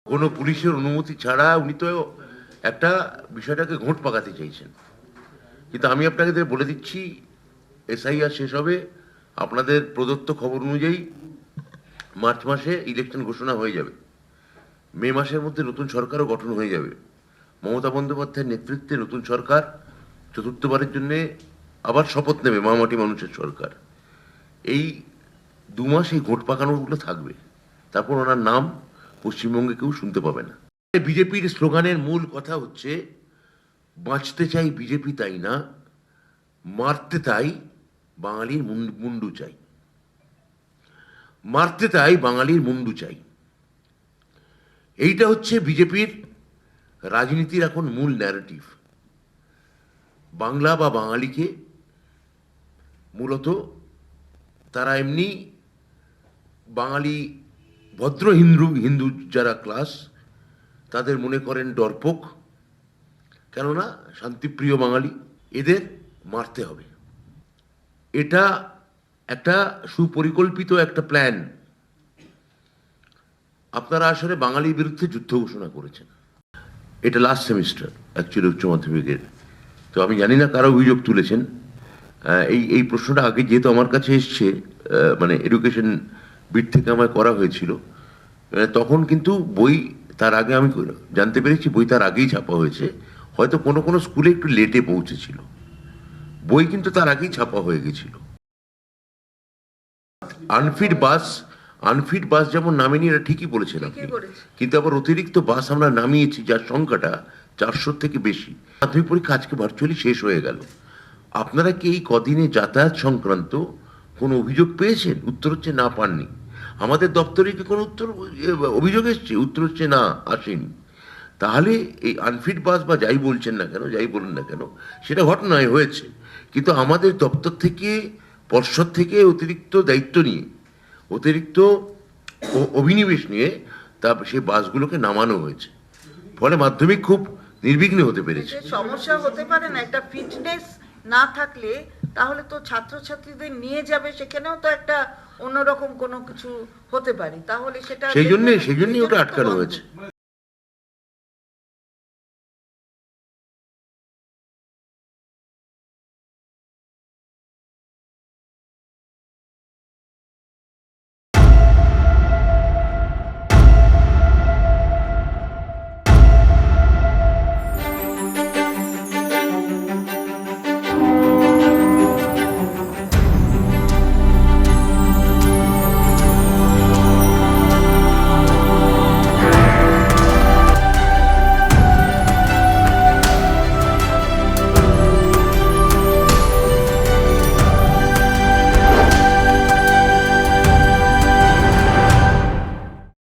কোনো পুলিশের অনুমতি ছাড়া উনি তো একটা বিষয়টাকে ঘোঁট পাকাতে চাইছেন। কিন্তু আমি আপনাকে বলে দিচ্ছি, এসআইআর শেষ হবে, আপনাদের প্রদত্ত খবর অনুযায়ী মার্চ মাসে ইলেকশন ঘোষণা হয়ে যাবে, মে মাসের মধ্যে নতুন সরকারও গঠন হয়ে যাবে। মমতা বন্দ্যোপাধ্যায়ের নেতৃত্বে নতুন সরকার চতুর্থবারের জন্য আবার শপথ নেবে, মামাটি মানুষের সরকার। এই 2 মাস এই ঘোট পাকানোগুলো থাকবে, তারপর ওনার নাম পশ্চিমবঙ্গে কেউ শুনতে পাবে না। বিজেপির স্লোগানের মূল কথা হচ্ছে, বাঁচতে চাই বিজেপি তাই না, মারতে তাই বাঙালির মুন্ডু চাই। মারতে তাই বাঙালির মুন্ডু চাই, এইটা হচ্ছে বিজেপির রাজনীতির এখন মূল ন্যারেটিভ। বাংলা বা বাঙালিকে মূলত তারা এমনি বাঙালি ভদ্র হিন্দু যারা ক্লাস, তাদের মনে করেন ডরপোক, কেননা শান্তিপ্রিয় বাঙালি, এদের মারতে হবে। এটা একটা সুপরিকল্পিত একটা প্ল্যান। আপনারা আসলে বাঙালির বিরুদ্ধে যুদ্ধ ঘোষণা করেছেন। এটা লাস্ট সেমিস্টার অ্যাকচুয়ালি উচ্চ মাধ্যমিকের। তো আমি জানি না কারা অভিযোগ তুলেছেন। এই প্রশ্নটা আগে যেহেতু আমার কাছে এসছে, মানে এডুকেশন বিট থেকে আমায় করা হয়েছিল, তখন কিন্তু বই তার আগে আমি জানতে পেরেছি বই তার আগেই ছাপা হয়েছে। হয়তো কোনো কোনো স্কুলে একটু লেটে পৌঁছেছিল, বই কিন্তু তার আগেই ছাপা হয়ে গেছিল। আনফিট বাস যেমন নামেনি, এটা ঠিকই বলেছেন আপনি, কিন্তু আবার অতিরিক্ত বাস আমরা নামিয়েছি যার সংখ্যাটা 400 থেকে বেশি। মাধ্যমিক পরীক্ষা আজকে ভার্চুয়ালি শেষ হয়ে গেল। আপনারা কি এই কদিনে যাতায়াত সংক্রান্ত কোনো অভিযোগ পেয়েছেন? উত্তর হচ্ছে না, পাননি। আমাদের দপ্তরে কি কোনো অভিযোগ এসছে? উত্তর হচ্ছে না, আসেনি। তাহলে এই আনফিট বাস বা যাই বলছেন না কেন, যাই বলুন না কেন, সেটা ঘটনায় হয়েছে, কিন্তু আমাদের দপ্তর থেকে, পর্ষদ থেকে অতিরিক্ত দায়িত্ব নিয়ে, অতিরিক্ত অভিনিবেশ নিয়ে সেই বাসগুলোকে নামানো হয়েছে। ফলে মাধ্যমিক খুব নির্বিঘ্নে হতে পেরেছে। সমস্যা হতে পারে না, একটা ফিটনেস না থাকলে তাহলে তো ছাত্রছাত্রীদের নিয়ে যাবে, সেখানেও তো একটা অন্যরকম কোনো কিছু হতে পারে, তাহলে সেটা সেই জন্যই ওটা আটকানো হয়েছে।